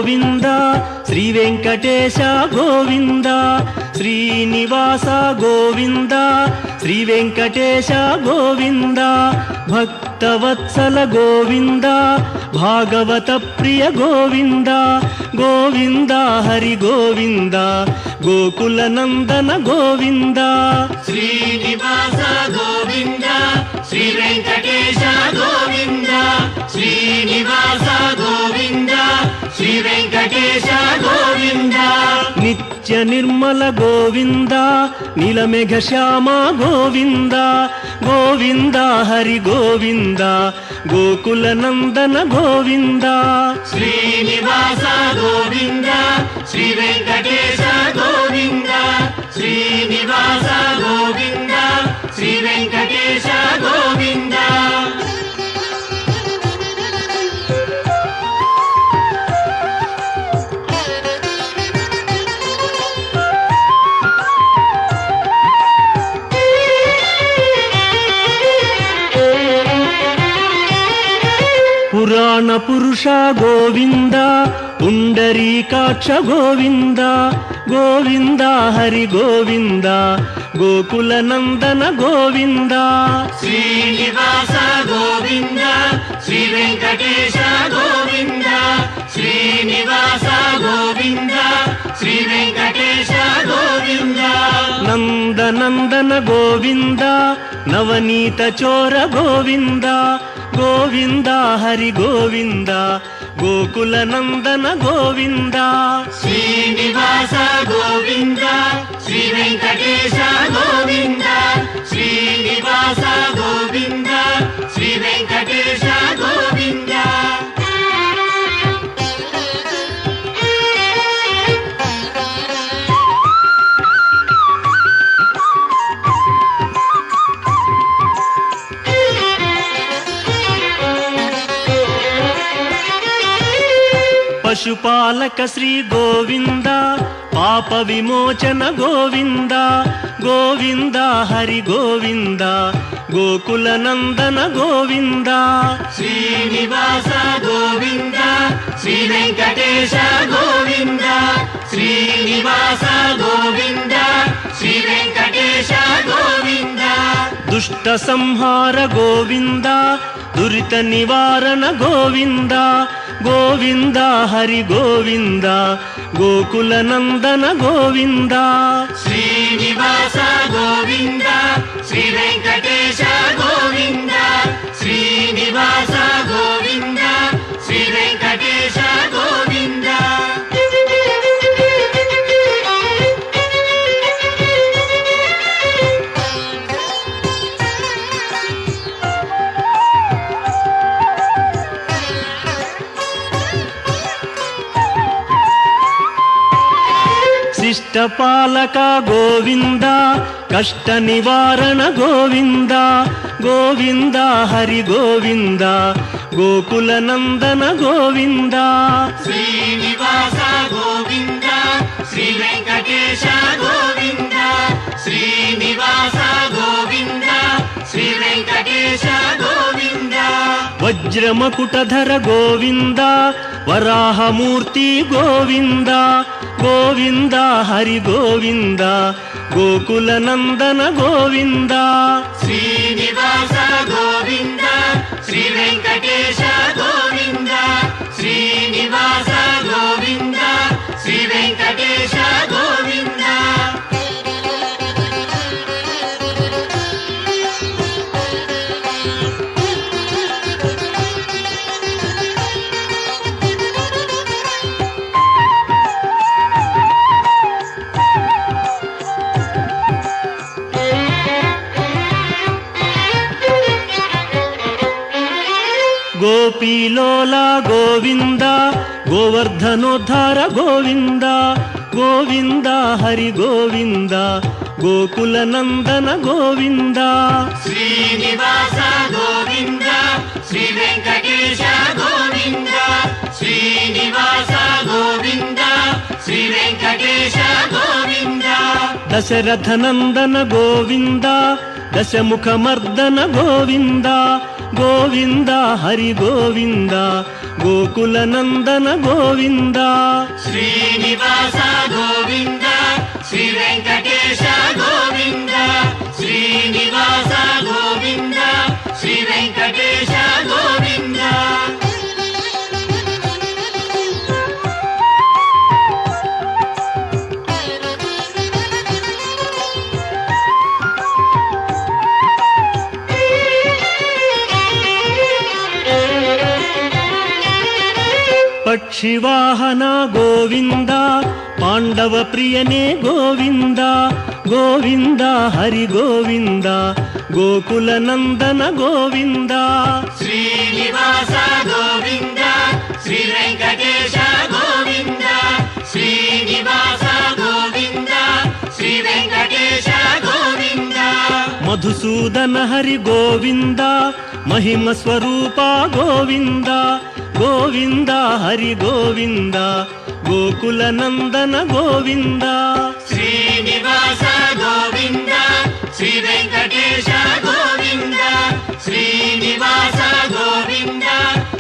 గోవింద శ్రీ వెంకటేశ గోవింద శ్రీనివాస గోవింద శ్రీ వెంకటేశ గోవింద భక్తవత్సల గోవింద భాగవత ప్రియ గోవింద గోవింద హరి గోవింద గోకుల నందన గోవింద శ్రీనివాస గోవింద శ్రీ వెంకటేశ గోవింద శ్రీనివాస గోవింద శ్రీ వెంకటేశ గోవింద నిత్య నిర్మల గోవింద నీలమేఘ శ్యామ గోవింద గోవింద హరి గోవింద గోకుల నందన గోవింద శ్రీనివాస గోవింద శ్రీ వెంకటేశ గోవింద శ్రీనివాస గోవింద శ్రీ వెంకటేశ గోవింద పురాణ పురుష గోవింద పుండరీకాక్ష గోవింద గోవింద హరి గోవింద గోకుల నందన గోవింద శ్రీనివాస గోవింద శ్రీ వెంకటేశ గోవింద శ్రీనివాస గోవింద శ్రీ వెంకటేశ గోవింద నందనందన గోవింద నవనీత చోర గోవింద గోవింద హరి గోవింద గోకుల నందన గోవింద శ్రీనివాస గోవింద శ్రీ వెంకటేశ గోవింద శ్రీనివాస గోవింద శ్రీ వెంకటేశ గోవింద పశుపాలక శ్రీ గోవింద పాప విమోచన గోవింద గోవింద హరి గోవింద గోకుల నందన గోవింద శ్రీనివాస గోవింద శ్రీ వెంకటేశ గోవింద శ్రీనివాస గోవింద శ్రీ వెంకటేశ గోవింద దుష్ట సంహార గోవింద దురిత నివారణ గోవింద గోవింద హరి గోవింద గోకుల నందన గోవింద శ్రీనివాస గోవింద శ్రీ వెంకటేశ గోవింద శ్రీనివాస గోవింద శ్రీ వెంకటేశ గోవింద శిష్టపాలక గోవింద కష్ట నివారణ గోవింద గోవింద హరి గోవింద గోకుల నందన గోవింద శ్రీనివాస గోవింద శ్రీ వెంకటేశ గోవింద శ్రీనివాస గోవింద శ్రీ వెంకటేశ గోవింద వజ్రమకుటధర గోవింద వరాహమూర్తి గోవింద గోవింద హరి గోవింద గోకుల నందన గోవింద శ్రీనివాస గోవింద శ్రీ వెంకటేశ గోవింద శ్రీనివాస గోవింద శ్రీ వెంకటేశ గోవింద గోపీలోల గోవింద గోవర్ధనోద్ధార గోవింద గోవింద హరి గోవింద గోకుల నందన గోవింద శ్రీనివాస గోవింద శ్రీ వెంకటేశ గోవింద శ్రీనివాస గోవింద శ్రీ వెంకటేశ గోవింద దశరథ నందన గోవింద దశముఖమర్దన గోవింద గోవింద హరి గోవింద గోకుల నందన గోవింద శ్రీనివాస గోవింద శ్రీ వెంకటేశ గోవింద శ్రీనివాస గోవింద శ్రీ వెంకటేశ గోవింద పక్షివాహన గోవింద పాండవ ప్రియనే గోవింద గోవింద హరి గోవింద గోకుల నందన గోవింద శ్రీనివాస గోవింద శ్రీ వెంకటేశ గోవింద శ్రీనివాస గోవింద శ్రీ వెంకటేశ గోవింద మధుసూదన హరి గోవింద మహిమ స్వరూప గోవింద గోవింద హరి గోవింద గోకుల నందన గోవింద శ్రీనివాస గోవింద శ్రీ వెంకటేశ గోవింద శ్రీనివాస గోవింద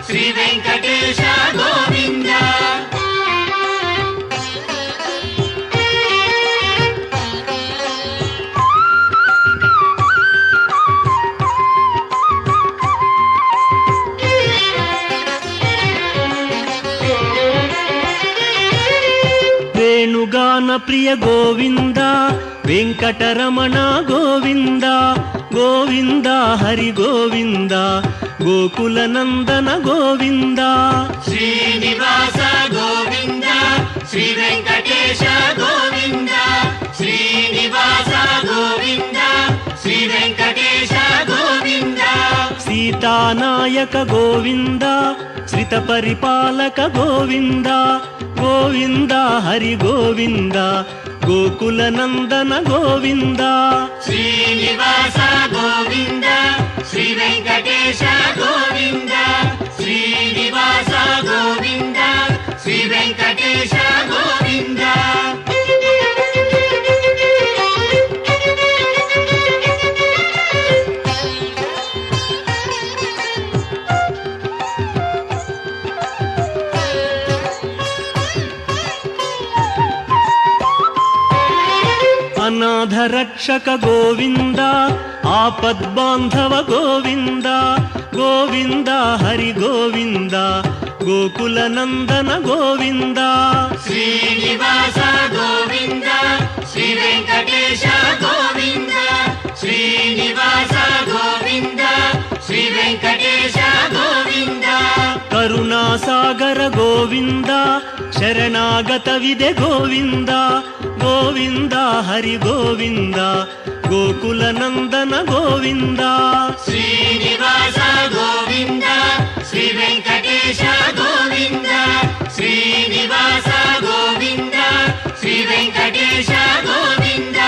శ్రీ వెంకటేశ గోవింద వేణుగాన ప్రియ గోవింద వెంకటరమణ గోవింద గోవింద హరి గోవింద గోకుల నందన గోవింద శ్రీనివాస గోవింద శ్రీ వెంకటేశ గోవింద శ్రీనివాస గోవింద శ్రీ వెంకటేశ గోవింద సీతానాయక గోవింద శ్రిత పరిపాలక గోవింద గోవింద హరి గోవింద గోకుల నందన గోవింద శ్రీనివాస గోవింద శ్రీ వెంకటేశ గోవింద శ్రీనివాస గోవింద శ్రీ వెంకటేశ గోవింద అనాథ రక్షక గోవింద ఆపద్బాంధవ గోవింద గోవింద హరి గోవింద గోకుల నందన గోవింద శ్రీనివాస గోవింద శ్రీ వెంకటేశ గోవింద శ్రీనివాస గోవింద శ్రీ వెంకటేశ గోవింద కరుణాసాగర గోవింద శరణాగత విదే గోవింద గోవింద హరి గోవింద గోకుల నందన గోవింద శ్రీనివాస గోవింద శ్రీ వెంకటేశ గోవింద శ్రీనివాస గోవింద శ్రీ వెంకటేశ గోవింద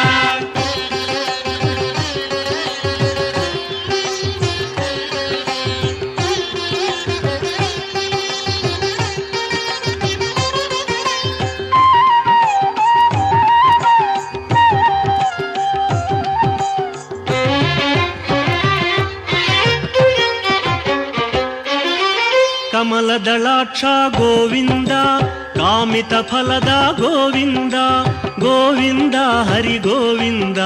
ಕಮಲದಳಾಕ್ಷ ಗೋವಿಂದ ಕಾಮಿತ ಫಲದ ಗೋವಿಂದ ಗೋವಿಂದ ಹರಿ ಗೋವಿಂದ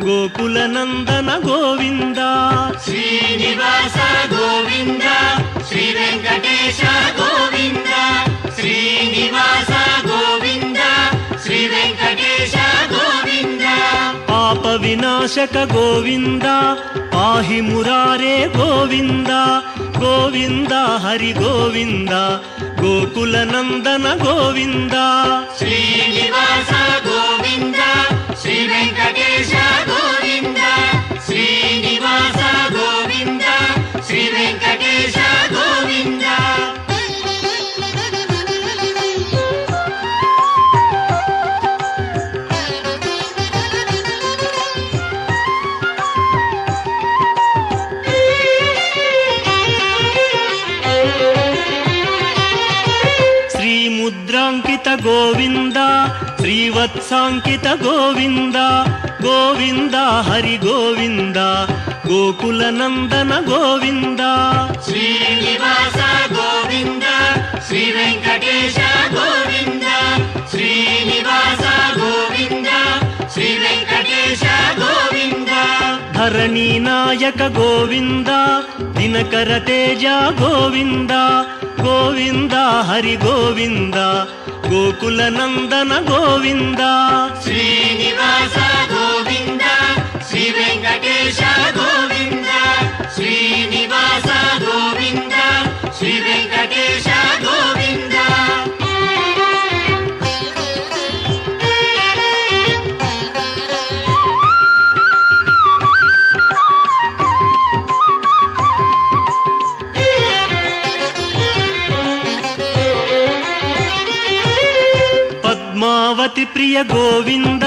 ಗೋಕುಲ ನಂದನ ಗೋವಿಂದ ಶ್ರೀನಿವಾಸ ಗೋವಿಂದ ಶ್ರೀ ವೆಂಕಟೇಶ ಗೋವಿಂದ ಶ್ರೀನಿವಾಸ ಗೋವಿಂದ ಶ್ರೀ ವೆಂಕಟೇಶ ಗೋವಿಂದ ಪಾಪ ವಿನಾಶಕ ಗೋವಿಂದ ಪಾಹಿ ಮುರಾರೇ ಗೋವಿಂದ ಗೋವಿಂದ ಹರಿ ಗೋವಿಂದ ಗೋಕುಲ ನಂದನ ಗೋವಿಂದ ಶ್ರೀನಿವಾಸ ಗೋವಿಂದ ಶ್ರೀ ವೆಂಕಟೇಶ ಗೋವಿಂದ ಶ್ರೀನಿವಾಸ ಗೋವಿಂದ ಶ್ರೀ ವೆಂಕಟೇಶ ಗೋವಿಂದ ಶ್ರೀಮುದ್ರಾಂಕಿತ ಗೋವಿಂದ ಶ್ರೀವತ್ಸಾಂಕಿತ ಗೋವಿಂದ ಗೋವಿಂದ ಹರಿ ಗೋವಿಂದ ಗೋಕುಲ ನಂದನ ಗೋವಿಂದ ಶ್ರೀನಿವಾಸ ಗೋವಿಂದ ಶ್ರೀ ವೆಂಕಟೇಶ ಗೋವಿಂದ ಶ್ರೀನಿವಾಸ ಗೋವಿಂದ ಶ್ರೀ ವೆಂಕಟೇಶ ಗೋವಿಂದ ಧರಣಿ ನಾಯಕ ಗೋವಿಂದ ದಿನಕರ ತೇಜ ಗೋವಿಂದ ಗೋವಿಂದ ಹರಿ ಗೋವಿಂದ ಗೋಕುಲ ನಂದನ ಗೋವಿಂದ ಶ್ರೀನಿವಾಸ ಗೋವಿಂದ ಶ್ರೀ ವೆಂಕಟೇಶ ಗೋವಿಂದ ಶ್ರೀನಿವಾಸ ಗೋವಿಂದ ಶ್ರೀ ವೆಂಕಟೇಶ ಗೋವಿಂದ ಪದ್ಮಾವತಿ ಪ್ರಿಯ ಗೋವಿಂದ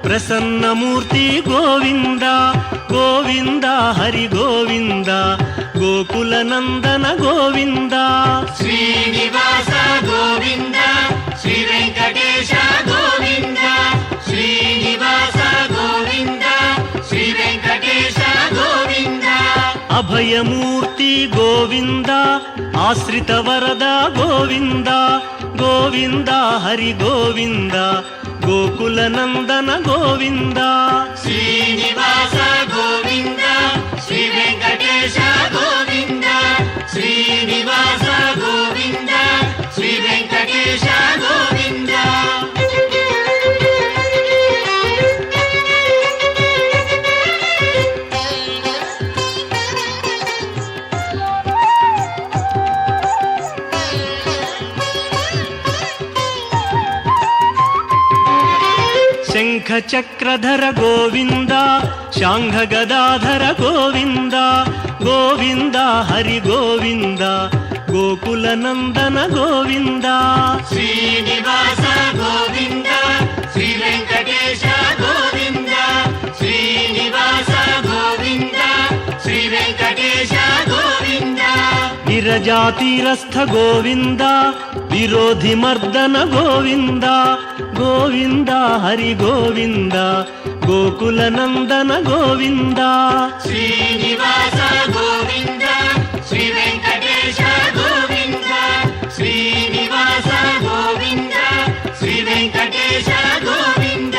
ಪ್ರಸನ್ನ ಮೂರ್ತಿ ಗೋವಿಂದ ಗೋವಿಂದ ಹರಿ ಗೋವಿಂದ ಗೋಕುಲ ನಂದನ ಗೋವಿಂದ ಶ್ರೀನಿವಾಸ ಗೋವಿಂದ ಶ್ರೀ ವೆಂಕಟೇಶ ಗೋವಿಂದ ಶ್ರೀನಿವಾಸ ಗೋವಿಂದ ಶ್ರೀ ವೆಂಕಟೇಶ ಗೋವಿಂದ ಅಭಯ ಮೂರ್ತಿ ಗೋವಿಂದ ಆಶ್ರಿತ ವರದ ಗೋವಿಂದ ಗೋವಿಂದ ಹರಿ ಗೋವಿಂದ ಗೋಕುಲ ನಂದನ ಗೋವಿಂದ ಶ್ರೀನಿವಾಸ ಗೋವಿಂದ ಶ್ರೀ ವೆಂಕಟೇಶ ಗೋವಿಂದ ಶ್ರೀನಿವಾಸ ಗೋವಿಂದ ಶ್ರೀ ವೆಂಕಟೇಶ ಗೋವಿಂದ ಶಂಖ ಚಕ್ರಧರ ಗೋವಿಂದ ಶಾಂಘ ಗದಾಧರ ಗೋವಿಂದ ಗೋವಿಂದ ಹರಿ ಗೋವಿಂದ ಗೋಕುಲ ನಂದನ ಗೋವಿಂದ ಶ್ರೀನಿವಾಸ ಗೋವಿಂದ ಶ್ರೀ ವೆಂಕಟೇಶ ಗೋವಿಂದ ಶ್ರೀನಿವಾಸ ಗೋವಿಂದ ಶ್ರೀ ವೆಂಕಟೇಶ ಗೋವಿಂದ ವಿರಜಾತೀರಸ್ಥ ಗೋವಿಂದ ವಿರೋಧಿ ಮರ್ದನ ಗೋವಿಂದ ಗೋವಿಂದ ಹರಿ ಗೋವಿಂದ ಗೋಕುಲ ನಂದನ ಗೋವಿಂದ ಶ್ರೀನಿವಾಸ ಗೋವಿಂದ ಶ್ರೀ ವೆಂಕಟೇಶ ಗೋವಿಂದ ಶ್ರೀನಿವಾಸ ಗೋವಿಂದ ಶ್ರೀ ವೆಂಕಟೇಶ ಗೋವಿಂದ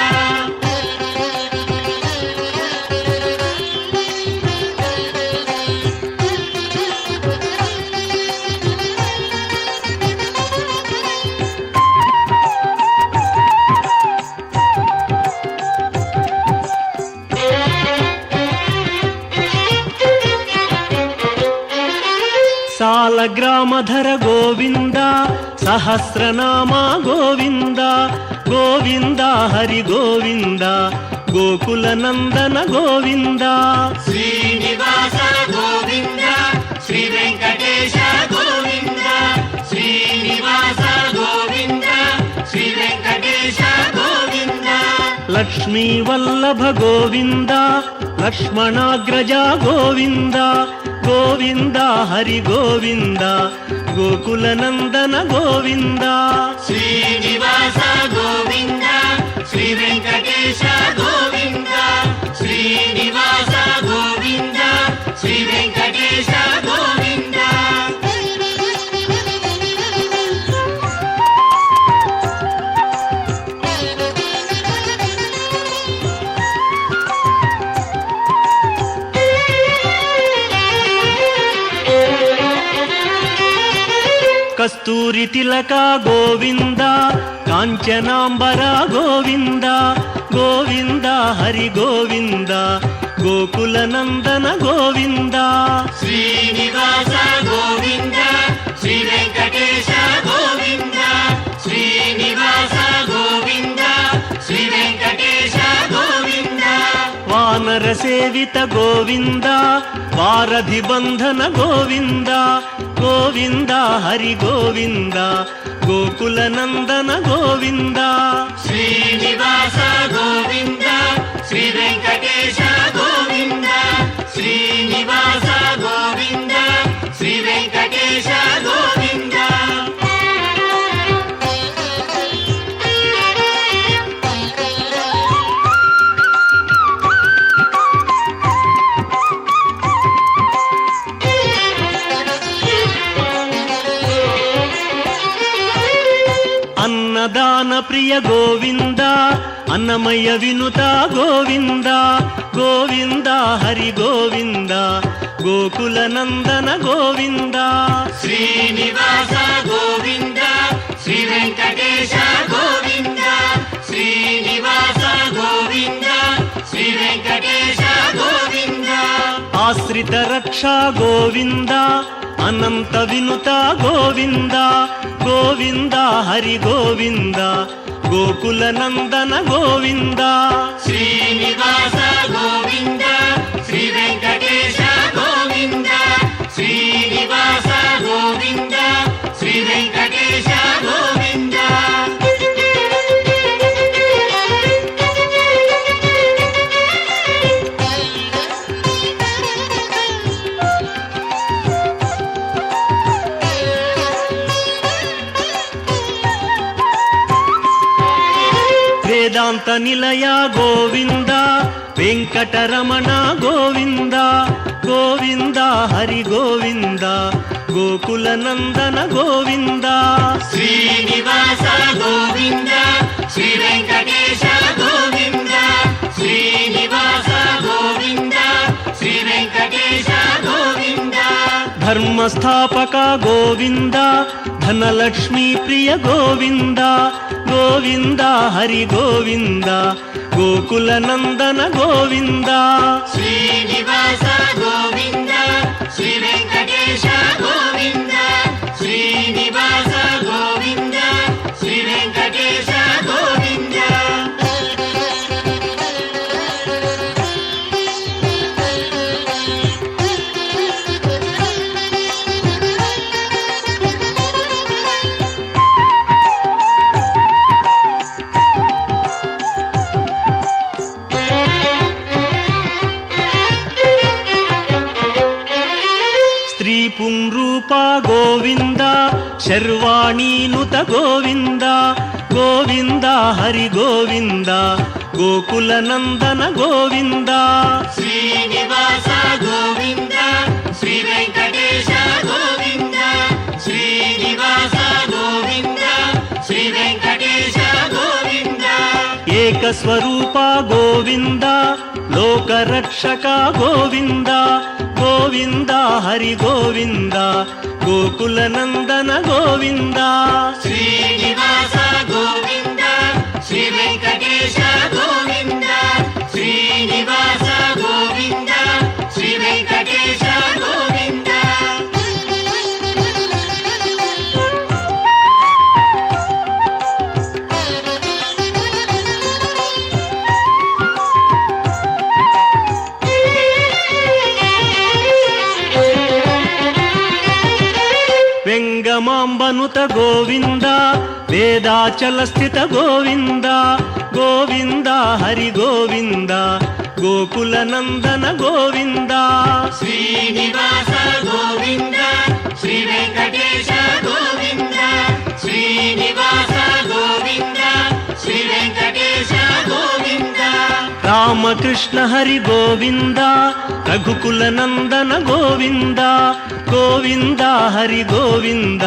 ಸಾಲಗ್ರಾಮಧರ ಗೋವಿಂದ ಸಹಸ್ರನಾಮ ಗೋವಿಂದ ಗೋವಿಂದ ಹರಿ ಗೋವಿಂದ ಗೋಕುಲ ನಂದನ ಗೋವಿಂದ ಶ್ರೀನಿವಾಸ ಗೋವಿಂದ ಶ್ರೀ ವೆಂಕಟೇಶ ಗೋವಿಂದ ಶ್ರೀನಿವಾಸ ಗೋವಿಂದ ಶ್ರೀ ವೆಂಕಟೇಶ ಗೋವಿಂದ ಲಕ್ಷ್ಮೀ ವಲ್ಲಭ ಗೋವಿಂದ ಲಕ್ಷ್ಮಣಾಗ್ರಜ ಗೋವಿಂದ ಗೋವಿಂದ ಹರಿ ಗೋವಿಂದ ಗೋಕುಲ ನಂದನ ಗೋವಿಂದ ಶ್ರೀನಿವಾಸ ಗೋವಿಂದ ಶ್ರೀ ವೆಂಕಟೇಶ ಗೋವಿಂದ ಶ್ರೀನಿವಾಸ ಗೋವಿಂದ ಶ್ರೀ ವೆಂಕಟೇಶ ಗೋವಿಂದ ಕಸ್ತೂರಿ ತಿಲಕ ಗೋವಿಂದ ಕಾಂಚನಾಂಬರ ಗೋವಿಂದ ಗೋವಿಂದ ಹರಿ ಗೋವಿಂದ ಗೋಕುಲ ನಂದನ ಗೋವಿಂದ ಶ್ರೀನಿವಾಸ ಗೋವಿಂದ ಶ್ರೀ ವೆಂಕಟೇಶ ಗೋವಿಂದ ಶ್ರೀನಿವಾಸ ಗೋವಿಂದ ಶ್ರೀ ವೆಂಕಟೇಶ ಗೋವಿಂದ ವಾನರ ಸೇವಿತ ಗೋವಿಂದ ವಾರಧಿ ಬಂಧನ ಗೋವಿಂದ ಗೋವಿಂದ ಹರಿ ಗೋವಿಂದ ಗೋಕುಲ ನಂದನ ಗೋವಿಂದ ಶ್ರೀನಿವಾಸ ಗೋವಿಂದ ಶ್ರೀ ವೆಂಕಟೇಶ ಗೋವಿಂದ ಶ್ರೀನಿವಾಸ ಗೋವಿಂದ ಶ್ರೀ ವೆಂಕಟೇಶ ಗೋವಿಂದ ಅನ್ನದಾನ ಪ್ರಿಯ ಗೋವಿಂದ ಅನ್ನಮಯ್ಯ ವಿನುತ ಗೋವಿಂದ ಗೋವಿಂದ ಹರಿ ಗೋವಿಂದ ಗೋಕುಲ ನಂದನ ಗೋವಿಂದ ಶ್ರೀನಿವಾಸ ಗೋವಿಂದ ಶ್ರೀ ವೆಂಕಟೇಶ ಗೋವಿಂದ ಶ್ರೀನಿವಾಸ ಗೋವಿಂದ ಶ್ರೀ ವೆಂಕಟೇಶ ಗೋವಿಂದ ಆಶ್ರಿತ ರಕ್ಷಾ ಗೋವಿಂದ ಅನಂತ ವಿನುತ ಗೋವಿಂದ ಗೋವಿಂದ ಹರಿ ಗೋವಿಂದ ಗೋಕುಲ ನಂದನ ಗೋವಿಂದ ಶ್ರೀನಿವಾಸ ಗೋವಿಂದ ಶ್ರೀ ವೆಂಕಟೇಶ ಗೋವಿಂದ ಶ್ರೀನಿವಾಸ ಗೋವಿಂದ ಶ್ರೀ ವೆಂಕಟೇಶ ಗೋವಿಂದ ವೇದಾಂತ ನಿಲಯ ಗೋವಿಂದ ವೆಂಕಟರಮಣ ಗೋವಿಂದ ಗೋವಿಂದ ಹರಿ ಗೋವಿಂದ ಗೋಕುಲ ನಂದನ ಗೋವಿಂದ ಶ್ರೀನಿವಾಸ ಗೋವಿಂದ ಶ್ರೀ ವೆಂಕಟೇಶ ಗೋವಿಂದ ಶ್ರೀನಿವಾಸ ಗೋವಿಂದ ಶ್ರೀ ವೆಂಕಟೇಶ ಗೋವಿಂದ ಧರ್ಮ ಸ್ಥಾಪಕ ಗೋವಿಂದ ಧನಲಕ್ಷ್ಮೀ ಪ್ರಿಯ ಗೋವಿಂದ ಗೋವಿಂದ ಹರಿ ಗೋವಿಂದ ಗೋಕುಲ ನಂದನ ಗೋವಿಂದ ಶ್ರೀನಿವಾಸ ಗೋವಿಂದ ಶ್ರೀ ವೆಂಕಟೇಶ ಗೋವಿಂದ ಶ್ರೀನಿವಾಸ ಗೋವಿಂದ ಶ್ರೀ ವೆಂಕಟೇಶ ಗೋವಿಂದ ಸ್ತ್ರೀ ಪುಂರೂಪ ಗೋವಿಂದ ಶರ್ವಾಣೀನುತ ಗೋವಿಂದ ಗೋವಿಂದ ಹರಿ ಗೋವಿಂದ ಗೋಕುಲ ನಂದನ ಗೋವಿಂದ ಶ್ರೀನಿವಾಸ ಗೋವಿಂದ ಶ್ರೀ ವೆಂಕಟೇಶ ಗೋವಿಂದ ಶ್ರೀನಿವಾಸ ಗೋವಿಂದ ಶ್ರೀ ವೆಂಕಟೇಶ ಗೋವಿಂದ ಏಕಸ್ವರೂಪ ಗೋವಿಂದ ಲೋಕರಕ್ಷಕ ಗೋವಿಂದ ಗೋವಿಂದ ಹರಿ ಗೋವಿಂದ ಗೋಕುಲ ನಂದನ ಗೋವಿಂದ ಶ್ರೀನಿವಾಸ ಗೋವಿಂದ ಶ್ರೀ ವೆಂಕಟೇಶ ಗೋವಿಂದ ಶ್ರೀನಿವಾಸ ಗೋವಿಂದ ಶ್ರೀ ವೆಂಕಟೇಶ ಗೋವಿಂದ ವೆಂಗಮಾಂಬನುತ ಗೋವಿಂದ ವೇದಾಚಲ ಸ್ಥಿತ ಗೋವಿಂದ ಗೋವಿಂದ ಹರಿ ಗೋವಿಂದ ಗೋಕುಲ ನಂದನ ಗೋವಿಂದ ಶ್ರೀನಿವಾಸ ಗೋವಿಂದ ಶ್ರೀ ವೆಂಕಟೇಶ ಗೋವಿಂದ ಶ್ರೀನಿವಾಸ ಗೋವಿಂದ ಶ್ರೀ ವೆಂಕಟೇಶ ಗೋವಿಂದ ರಾಮಕೃಷ್ಣ ಹರಿ ಗೋವಿಂದ ರಘುಕುಲ ನಂದನ ಗೋವಿಂದ ಗೋವಿಂದ ಹರಿ ಗೋವಿಂದ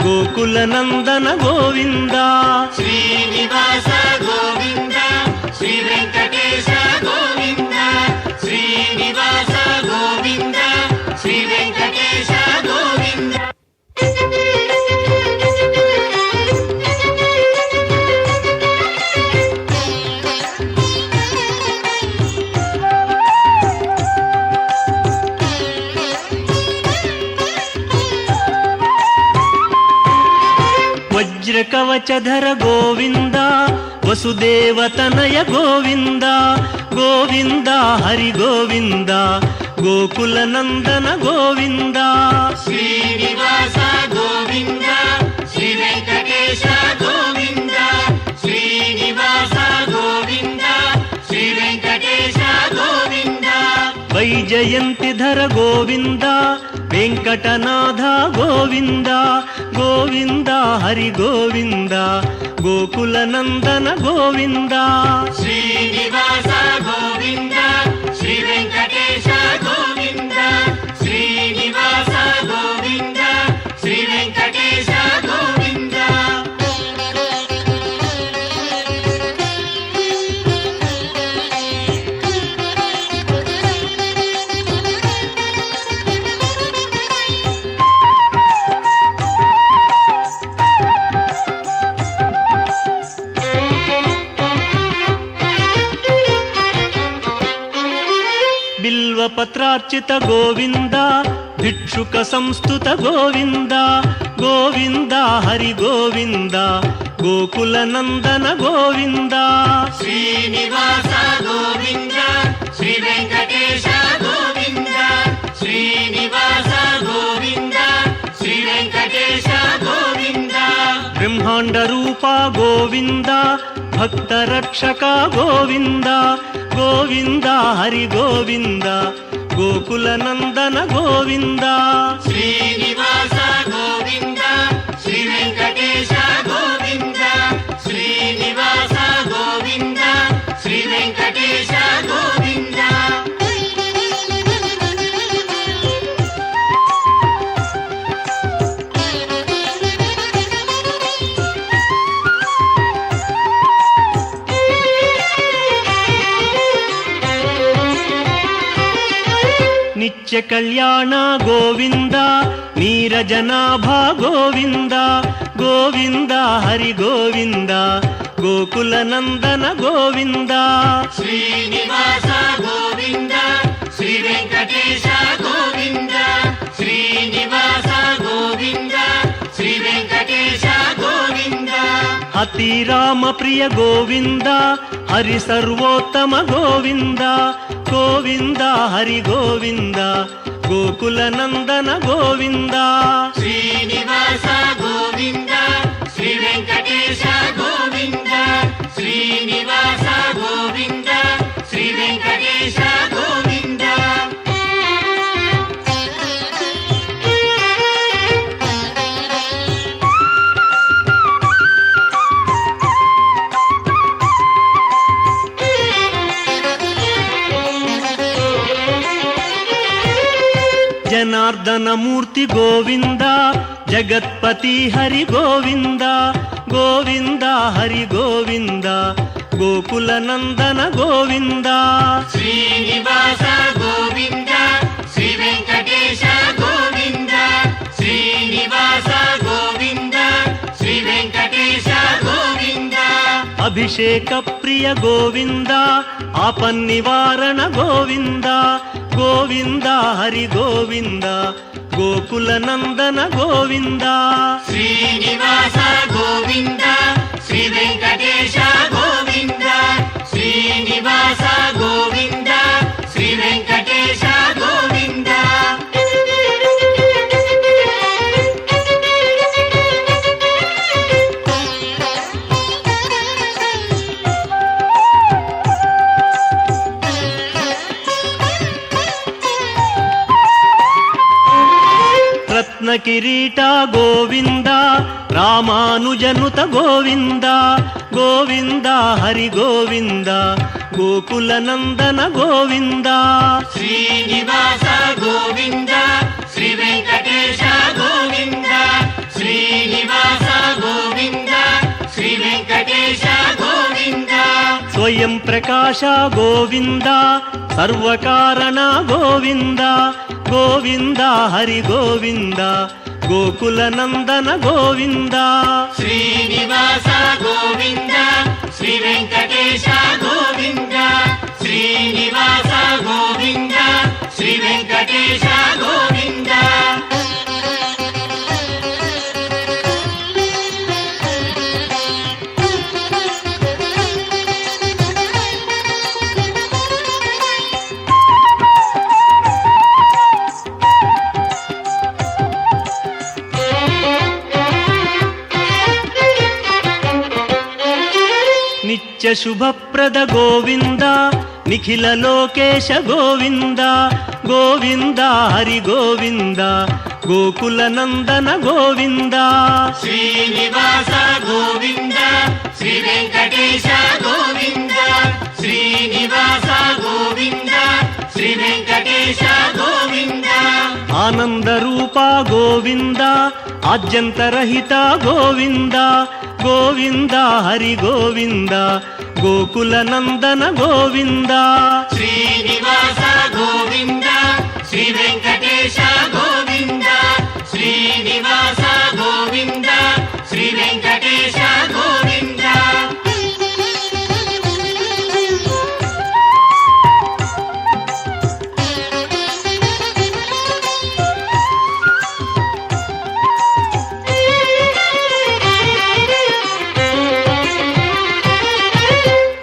ಗೋಕುಲ ನಂದನ ಗೋವಿಂದ ಶ್ರೀನಿವಾಸ ಗೋವಿಂದ ಶ್ರೀ ವೆಂಕಟೇಶ ಗೋವಿಂದ ಶ್ರೀನಿವಾಸ ಗೋವಿಂದ ಶ್ರೀ ವೆಂಕಟೇಶ ಗೋವಿಂದ ವಜ್ರ ಕವಚಧರ ಗೋವಿಂದ ವಸುದೇವತನಯ ಗೋವಿಂದ ಗೋವಿಂದ ಹರಿ ಗೋವಿಂದ ಗೋಕುಲ ನಂದನ ಗೋವಿಂದ ಶ್ರೀನಿವಾಸ ಗೋವಿಂದ ಶ್ರೀ ವೆಂಕಟೇಶ ಗೋವಿಂದ ಶ್ರೀನಿವಾಸ ಗೋವಿಂದ ಶ್ರೀ ವೆಂಕಟೇಶ ಗೋವಿಂದ ವೈಜಯಂತಿಧರ ಗೋವಿಂದ ವೆಂಕಟನಾಥ ಗೋವಿಂದ ಗೋವಿಂದ ಹರಿ ಗೋವಿಂದ ಗೋಕುಲ ನಂದನ ಗೋವಿಂದ ಶ್ರೀನಿವಾಸ ಗೋವಿಂದ ಶ್ರೀ ವೆಂಕಟೇಶ ಗೋವಿಂದ ಶ್ರೀನಿವಾಸ ಗೋವಿಂದ ಶ್ರೀ ವೆಂಕಟೇಶ ಗೋವಿಂದ బిల్వపత్రార్చిత గోవింద భిక్షుక సంస్తుత గోవింద గోవింద హరి గోవింద గోకుల నందన గోవింద శ్రీనివాస గోవింద శ్రీ వెంకటేశ గోవింద శ్రీనివాస గోవింద శ్రీ వెంకటేశ గోవింద బ్రహ్మాండ రూప గోవింద భక్త రక్షక గోవింద గోవింద హరి గోవింద గోకుల నందన గోవింద శ్రీనివాస గోవింద శ్రీ వెంకటేశ గోవింద శ్రీనివాస గోవింద శ్రీ వెంకటేశ గోవింద నిత్య కళ్యాణ గోవింద నీరజనాభ గోవింద గోవింద హరి గోవింద గోకుల నందన గోవింద శ్రీనివాస గోవింద శ్రీ వెంకటేశ గోవింద శ్రీనివాస గోవింద శ్రీ వెంకటేశ గోవింద అతి రామ ప్రియ గోవింద హరి సర్వోత్తమ గోవింద గోవింద హరి గోవింద గోకుల నందన గోవింద శ్రీనివాస గోవింద శ్రీ వెంకటేశ గోవింద శ్రీనివాస గోవింద శ్రీ వెంకటేశ గోవింద జనార్దన మూర్తి గోవింద జగత్పతి హరి గోవింద గోవింద హరి గోవింద గోకుల నందన గోవింద శ్రీనివాస గోవింద శ్రీ వెంకటేశ గోవింద శ్రీనివాస గోవింద శ్రీ వెంకటేశ గోవింద అభిషేక ప్రియ గోవింద ఆపన్నివారణ గోవింద గోవింద హరి గోవింద గోకుల నందన గోవింద శ్రీనివాస గోవింద శ్రీ వెంకటేశ గోవింద శ్రీనివాస గోవింద శ్రీ వెంకటేశ గోవింద రత్న కిరీట గోవింద రామానుజనుత గోవింద గోవింద హరి గోవింద గోకుల నందన గోవింద శ్రీనివాస గోవింద శ్రీ వెంకటేశ గోవింద శ్రీనివాస గోవింద శ్రీ వెంకటేశ గోవింద స్వయం ప్రకాశ గోవింద సర్వకారణ గోవింద గోవింద హరి గోవింద గోకుల నందన గోవింద శ్రీనివాస గోవింద శ్రీ వెంకటేశ గోవింద శ్రీనివాస గోవింద శ్రీ వెంకటేశ గోవింద నిత్య శుభప్రద గోవింద నిఖిల లోకేశ గోవింద గోవింద హరి గోవింద గోకుల నందన గోవింద శ్రీనివాస గోవింద శ్రీ వెంకటేశ గోవింద శ్రీనివాస గోవింద శ్రీ వెంకటేశ గోవింద ఆనంద రూప గోవింద ఆద్యంతరహిత గోవింద గోవింద హరి గోవింద గోకుల నందన గోవింద శ్రీనివాస గోవింద శ్రీ వెంకటేశ గోవింద శ్రీనివాస గోవింద శ్రీ వెంకటేశ గోవింద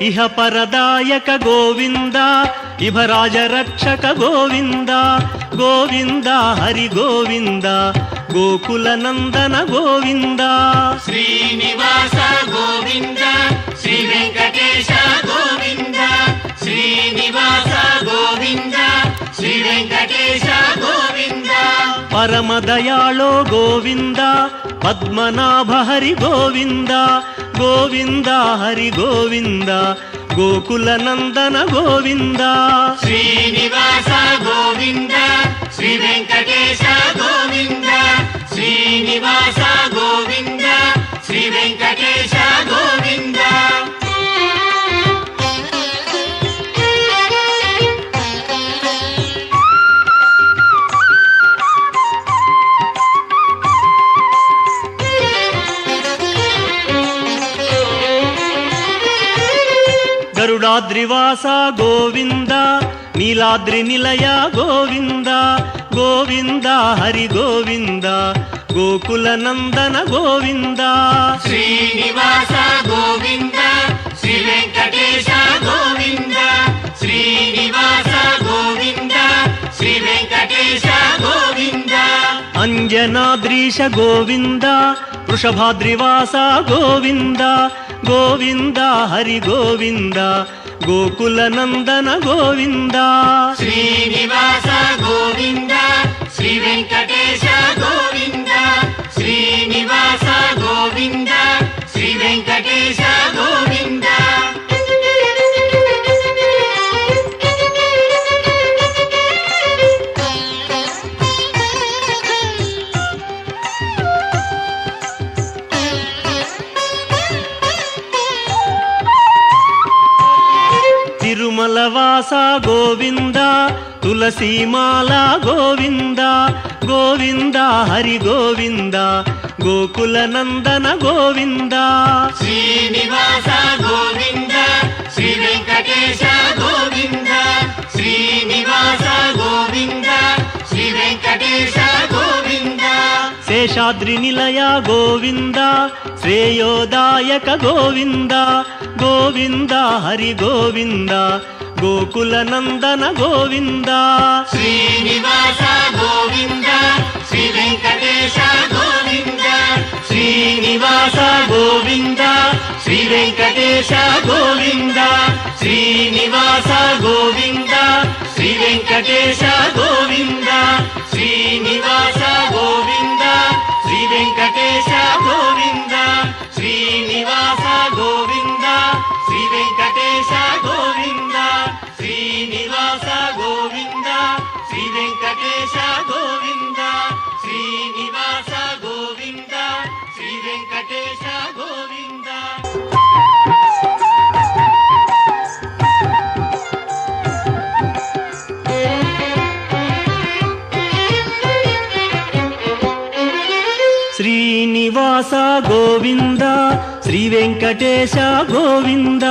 ఇహ పరదాయక గోవింద ఇభరాజ రక్షక గోవింద గోవింద హరి గోవింద గోకుల నందన గోవింద శ్రీనివాస గోవింద శ్రీ వెంకటేశ గోవింద శ్రీనివాస గోవింద శ్రీ వెంకటేశ గోవింద పరమదయాళో గోవింద పద్మనాభ హరి గోవింద గోవింద హరి గోవింద గోకుల నందన గోవింద శ్రీనివాస గోవింద శ్రీ వెంకటేశ గోవింద శ్రీనివాస గోవింద శ్రీ వెంకటేశ గోవింద గరుడాద్రివాస గోవింద నీలాద్రి నిలయ గోవింద గోవింద హరి గోవింద గోకుల నందన గోవింద శ్రీనివాస గోవింద శ్రీ వెంకటేశ గోవింద శ్రీనివాస గోవింద శ్రీ వెంకటేశ గోవింద అంజనాద్రీశ గోవింద వృషభాద్రివాస గోవింద గోవింద హరి గోవింద గోకుల నందన గోవింద శ్రీనివాస గోవింద శ్రీ వెంకటేశ గోవింద శ్రీనివాస గోవింద శ్రీ వెంకటేశ గోవింద తిరుమల వాస గోవింద తులసీమాల గోవింద గోవింద హరి గోవింద గోకుల నందన గోవింద శ్రీనివాస గోవింద శ్రీ వెంకటేశ గోవింద శ్రీనివాస గోవింద శ్రీ వెంకటేశ గోవింద శేషాద్రి నిలయ గోవింద శ్రేయోదాయక గోవింద గోవింద హరి గోవింద గోకుల నందన గోవింద శ్రీనివాస గోవింద శ్రీ వెంకటేశ గోవింద శ్రీనివాస గోవింద శ్రీ వెంకటేశ గోవింద శ్రీనివాస గోవింద శ్రీ వెంకటేశ గోవింద శ్రీనివాస గోవింద శ్రీ వెంకటేశ గోవింద శ్రీనివాస గోవింద శ్రీ వెంకటేశ గోవింద శ్రీనివాస గోవింద శ్రీ వెంకటేశ గోవింద శ్రీనివాస గోవింద శ్రీ వెంకటేశ గోవింద శ్రీనివాస గోవింద శ్రీ వెంకటేశ గోవింద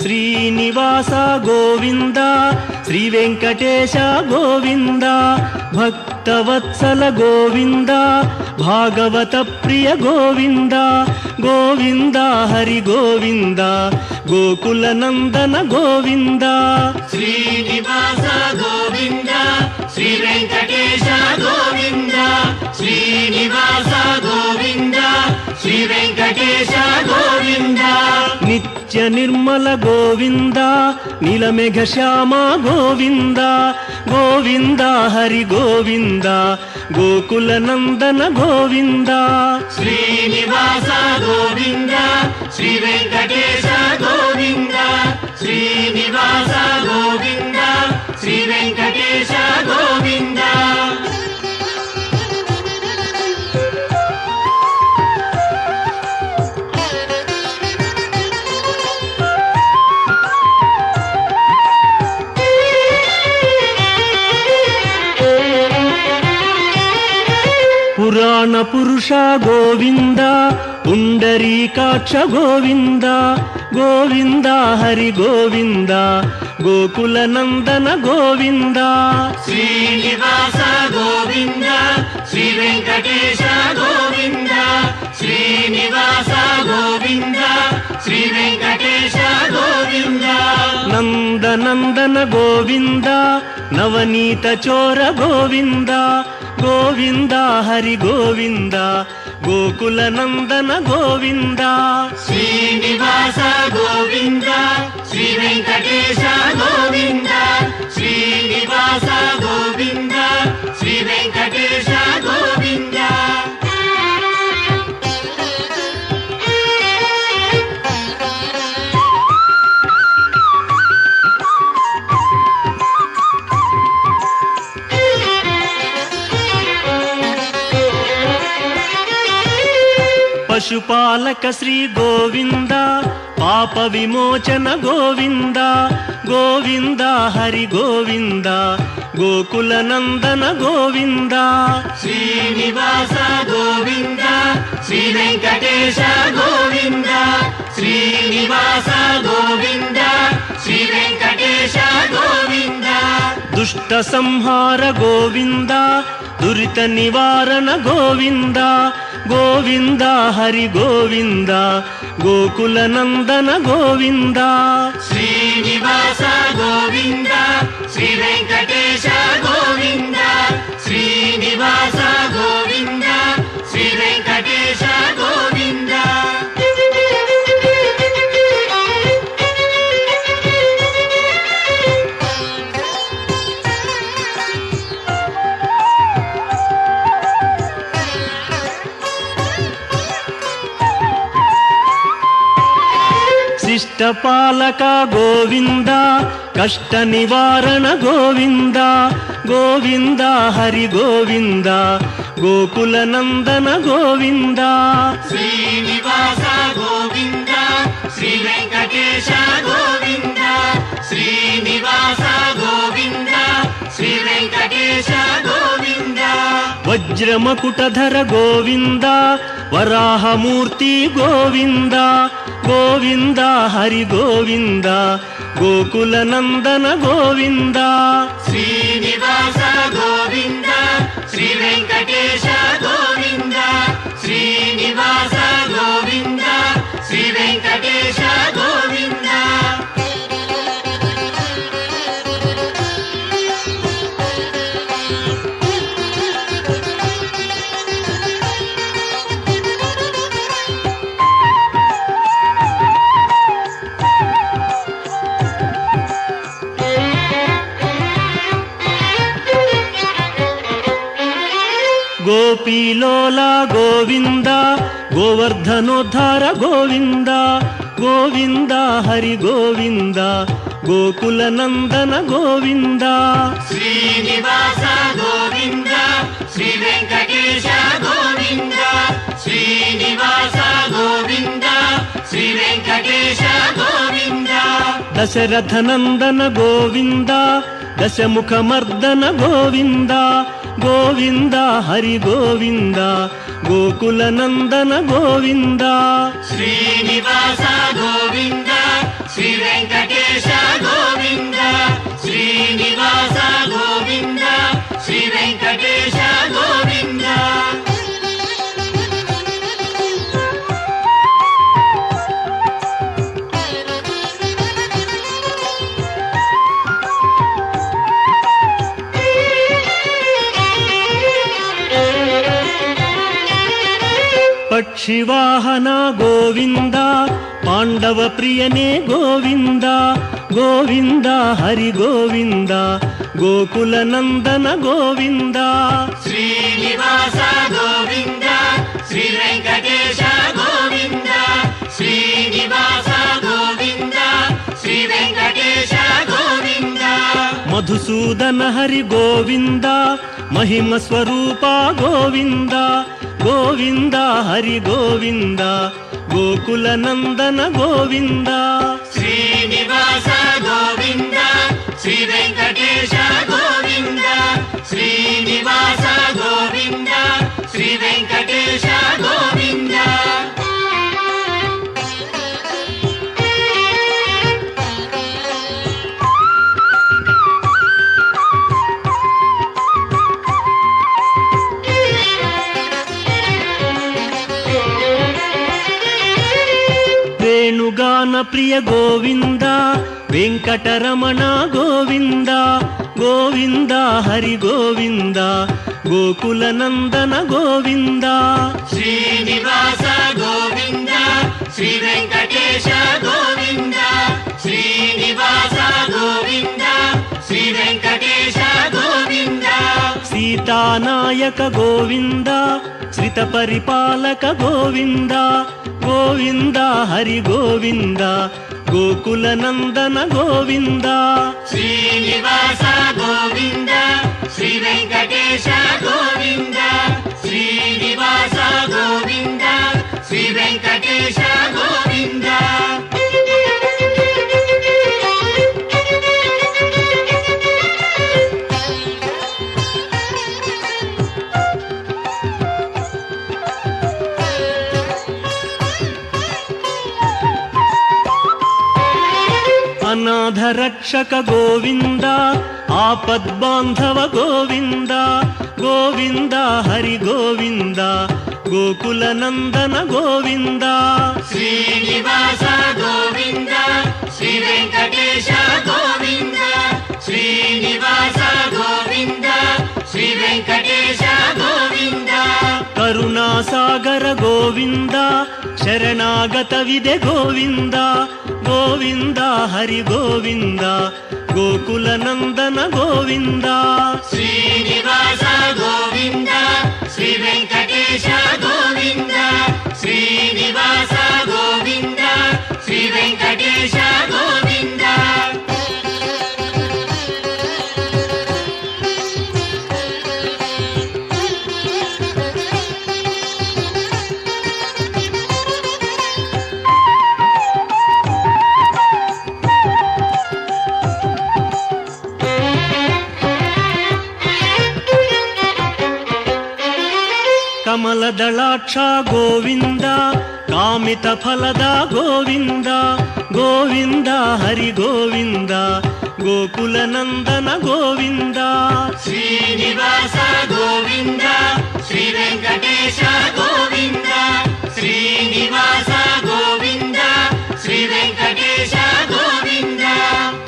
శ్రీనివాస గోవింద శ్రీ వెంకటేశ గోవింద భక్తవత్సల గోవింద భాగవత ప్రియ గోవింద గోవింద హరి గోవింద గోకుల నందన గోవింద శ్రీనివాస గోవింద శ్రీ వెంకటేశ గోవింద శ్రీనివాస గోవింద శ్రీ వెంకటేశ గోవింద నిత్య నిర్మల గోవింద నీలమేఘ శ్యామ గోవింద గోవింద హరి గోవింద గోకుల నందన గోవింద శ్రీనివాస గోవింద శ్రీ వెంకటేశ గోవింద శ్రీనివాస గోవింద శ్రీ వెంకటేశ గోవింద పురాణ పురుష గోవింద పుండరీకాక్ష గోవింద గోవింద హరి గోవింద గోకుల నందన గోవింద శ్రీనివాస గోవింద శ్రీ వెంకటేశ గోవింద శ్రీనివాస గోవింద శ్రీ వెంకటేశ గోవింద నందనందన గోవింద నవనీత చోర గోవింద గోవింద హరి గోవింద గోకుల నందన గోవింద శ్రీనివాస గోవింద శ్రీ వెంకటేశ గోవింద శ్రీనివాస గోవింద శ్రీ వెంకటేశ గోవింద పశుపాలక శ్రీ గోవింద పాప విమోచన గోవింద గోవింద హరి గోవింద గోకుల నందన గోవింద శ్రీనివాస గోవింద శ్రీ వెంకటేశ గోవింద శ్రీనివాస గోవింద శ్రీ వెంకటేశ గోవింద దుష్ట సంహార గోవింద దురిత నివారణ గోవింద గోవింద హరి గోవింద గోకుల నందన గోవింద శ్రీనివాస గోవింద శ్రీ వెంకటేశ గోవింద శ్రీనివాస గోవింద శ్రీ వెంకటేశ గోవింద శిష్టపాలక గోవింద కష్ట నివారణ గోవింద గోవింద హరి గోవింద గోకుల నందన గోవింద శ్రీనివాస గోవింద శ్రీ వెంకటేశ గోవింద శ్రీనివాస గోవింద శ్రీ వెంకటేశ గోవింద వజ్రమకుటధర గోవింద వరాహమూర్తి గోవింద గోవింద హరి గోవింద గోకుల నందన గోవింద శ్రీనివాస గోవింద శ్రీ వెంకటేశ గోవింద శ్రీనివాస గోవింద శ్రీ వెంకటేశ గోవింద గోపీలోల గోవింద గోవర్ధనోద్ధార గోవింద గోవింద హరి గోవింద గోకుల నందన గోవింద శ్రీనివాస గోవింద శ్రీ వెంకటేశ గోవింద శ్రీనివాస గోవింద శ్రీ వెంకటేశ గోవింద దశరథ నందన గోవింద దశముఖమర్దన గోవింద గోవింద హరి గోవింద గోకుల నందన గోవింద శ్రీనివాస గోవింద శ్రీ వెంకటేశ గోవింద శ్రీనివాస గోవింద శ్రీ వెంకటేశ గోవింద పక్షివాహన గోవింద పాండవ ప్రియనే గోవింద గోవింద హరి గోవింద గోకుల నందన గోవింద శ్రీనివాస గోవింద శ్రీ వెంకటేశ గోవింద శ్రీనివాస గోవింద శ్రీ వెంకటేశ గోవింద మధుసూదన హరి గోవింద మహిమ స్వరూప గోవింద గోవింద హరి గోవింద గోకుల నందన గోవింద శ్రీనివాస గోవింద శ్రీ వెంకటేశ గోవింద శ్రీనివాస గోవింద శ్రీ వెంకటేశ గోవింద ಸಂತಾನ ಪ್ರಿಯ ಗೋವಿಂದ ವೆಂಕಟರಮಣ ಗೋವಿಂದ ಗೋವಿಂದ ಹರಿ ಗೋವಿಂದ ಗೋಕುಲ ನಂದನ ಗೋವಿಂದ ಶ್ರೀನಿವಾಸ ಗೋವಿಂದ ಶ್ರೀ ವೆಂಕಟೇಶ ಗೋವಿಂದ ಶ್ರೀನಿವಾಸ ಗೋವಿಂದ ಶ್ರೀ ವೆಂಕಟೇಶ ಗೋವಿಂದ ಸೀತಾನಾಯಕ ಗೋವಿಂದ ಶ್ರಿತ ಪರಿಪಾಲಕ ಗೋವಿಂದ ಗೋವಿಂದ ಹರಿ ಗೋವಿಂದ ಗೋಕುಲ ನಂದನ ಗೋವಿಂದ ಶ್ರೀನಿವಾಸ ಗೋವಿಂದ ಶ್ರೀ ವೆಂಕಟೇಶ ಗೋವಿಂದ ಶ್ರೀನಿವಾಸ ಗೋವಿಂದ ಶ್ರೀ ವೆಂಕಟೇಶ ಗೋವಿಂದ ಅನಾಥ ರಕ್ಷಕ ಗೋವಿಂದ ಆಪದ್ಬಾಂಧವ ಗೋವಿಂದ ಗೋವಿಂದ ಹರಿ ಗೋವಿಂದ ಗೋಕುಲ ನಂದನ ಗೋವಿಂದ ಶ್ರೀನಿವಾಸ ಗೋವಿಂದ ಶ್ರೀ ವೆಂಕಟೇಶ ಗೋವಿಂದ ಶ್ರೀನಿವಾಸ ಗೋವಿಂದ ಶ್ರೀ ವೆಂಕಟೇಶ ಗೋವಿಂದ ಕರುಣಾಸಾಗರ ಗೋವಿಂದ ಶರಣಾಗತವಿದೆ ಗೋವಿಂದ ಗೋವಿಂದ ಹರಿ ಗೋವಿಂದ ಗೋಕುಲ ನಂದನ ಗೋವಿಂದ ಶ್ರೀನಿವಾಸ ಗೋವಿಂದ ಶ್ರೀ ವೆಂಕಟೇಶ ಗೋವಿಂದ ಶ್ರೀನಿವಾಸ ಗೋವಿಂದ ಶ್ರೀ ವೆಂಕಟೇಶ ಗೋವಿಂದ ಕಮಲದಳಾಕ್ಷ ಗೋವಿಂದ ಕಾಮಿತ ಫಲದ ಗೋವಿಂದ ಗೋವಿಂದ ಹರಿ ಗೋವಿಂದ ಗೋಕುಲ ನಂದನ ಗೋವಿಂದ ಶ್ರೀನಿವಾಸ ಗೋವಿಂದ ಶ್ರೀ ವೆಂಕಟೇಶ ಗೋವಿಂದ ಶ್ರೀನಿವಾಸ ಗೋವಿಂದ ಶ್ರೀ ವೆಂಕಟೇಶ ಗೋವಿಂದ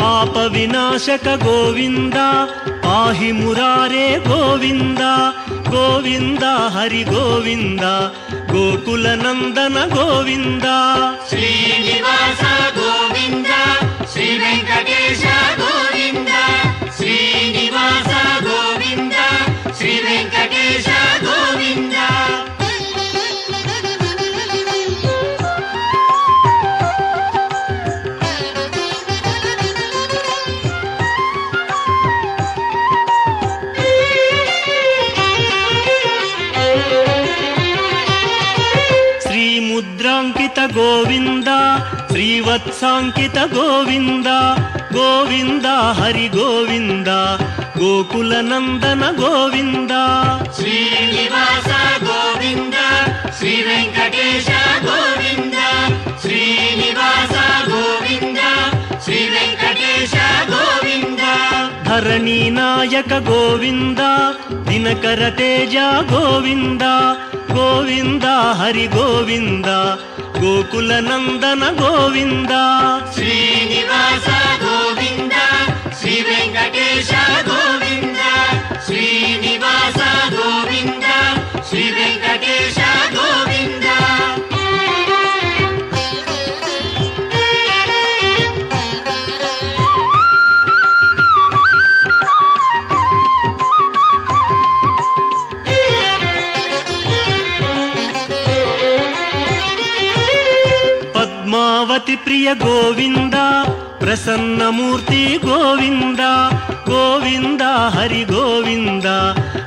ಪಾಪ ವಿನಾಶಕ ಗೋವಿಂದ ಪಾಹಿ ಮುರಾರೇ ಗೋವಿಂದ ಗೋವಿಂದ ಹರಿ ಗೋವಿಂದ ಗೋಕುಲ ನಂದನ ಗೋವಿಂದ ಶ್ರೀನಿವಾಸ ಗೋವಿಂದ ಶ್ರೀ ವೆಂಕಟೇಶ ಗೋವಿಂದ ಶ್ರೀನಿವಾಸ ಗೋವಿಂದ ಶ್ರೀ ವೆಂಕಟೇಶ ಗೋವಿಂದ ಮುದ್ರಾಂಕಿತ ಗೋವಿಂದ ಶ್ರೀವತ್ಸಾಂಕಿತ ಗೋವಿಂದ ಗೋವಿಂದ ಹರಿ ಗೋವಿಂದ ಗೋಕುಲ ನಂದನ ಗೋವಿಂದ ಶ್ರೀನಿವಾಸ ಗೋವಿಂದ ಶ್ರೀ ವೆಂಕಟೇಶ ಗೋವಿಂದ ಶ್ರೀನಿವಾಸ ಗೋವಿಂದ ಶ್ರೀ ವೆಂಕಟೇಶ ಗೋವಿಂದ ಧರಣಿ ನಾಯಕ ಗೋವಿಂದ ದಿನಕರ ತೇಜ ಗೋವಿಂದ ಗೋವಿಂದ ಹರಿ ಗೋವಿಂದ ಗೋಕುಲ ನಂದನ ಗೋವಿಂದ ಶ್ರೀನಿವಾಸ ಗೋವಿಂದ ಶ್ರೀ ವೆಂಕಟೇಶ ಗೋವಿಂದ ಶ್ರೀನಿವಾಸ ಗೋವಿಂದ ಶ್ರೀ ವೆಂಕಟೇಶ ಗೋವಿಂದ ಪದ್ಮಾವತಿ ಪ್ರಿಯ ಗೋವಿಂದ ಪ್ರಸನ್ನ ಮೂರ್ತಿ ಗೋವಿಂದ ಗೋವಿಂದ ಹರಿ ಗೋವಿಂದ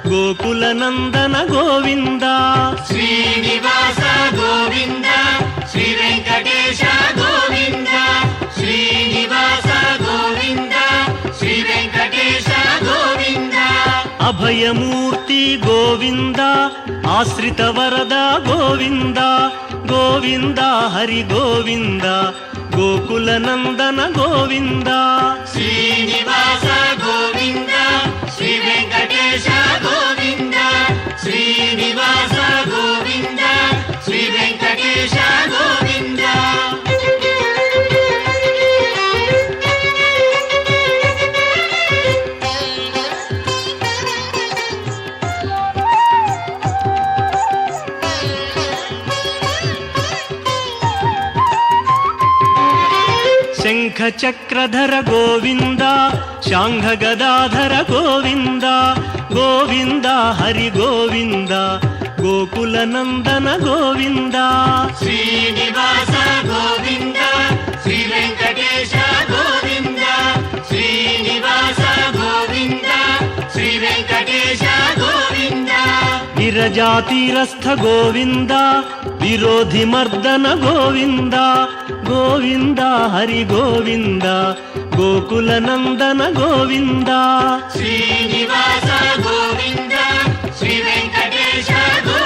ಗೋಕುಲ ನಂದನ ಗೋವಿಂದ ಶ್ರೀನಿವಾಸ ಗೋವಿಂದ ಶ್ರೀ ವೆಂಕಟೇಶ ಗೋವಿಂದ ಶ್ರೀನಿವಾಸ ಗೋವಿಂದ ಶ್ರೀ ವೆಂಕಟೇಶ ಗೋವಿಂದ ಅಭಯಮೂರ್ತಿ ಗೋವಿಂದ ಆಶ್ರಿತ ವರದ ಗೋವಿಂದ ಗೋವಿಂದ ಹರಿ ಗೋವಿಂದ ಗೋಕುಲ ನಂದನ ಗೋವಿಂದ ಶ್ರೀನಿವಾಸ ಗೋವಿಂದ ಶ್ರೀ ವೆಂಕಟೇಶ ಗೋವಿಂದ ಶ್ರೀನಿವಾಸ ಗೋವಿಂದ ಶ್ರೀ ವೆಂಕಟೇಶ ಗೋವಿಂದ ಶಂಖ ಚಕ್ರಧರ ಗೋವಿಂದ ಶಾಂಘ ಗದಾಧರ ಗೋವಿಂದ ಗೋವಿಂದ ಹರಿ ಗೋವಿಂದ ಗೋಕುಲ ನಂದನ ಗೋವಿಂದ ಶ್ರೀನಿವಾಸ ಗೋವಿಂದ ಶ್ರೀ ವೆಂಕಟೇಶ ಗೋವಿಂದ ಶ್ರೀನಿವಾಸ ಗೋವಿಂದ ಶ್ರೀ ವೆಂಕಟೇಶ ಗೋವಿಂದ ವಿರಜಾತೀರಸ್ಥ ಗೋವಿಂದ ವಿರೋಧಿ ಮರ್ದನ ಗೋವಿಂದ ಗೋವಿಂದ ಹರಿ ಗೋವಿಂದ ಗೋಕುಲ ನಂದನ ಗೋವಿಂದ ಶ್ರೀನಿವಾಸ ಗೋವಿಂದ ಶ್ರೀ ವೆಂಕಟೇಶ ಗೋವಿಂದ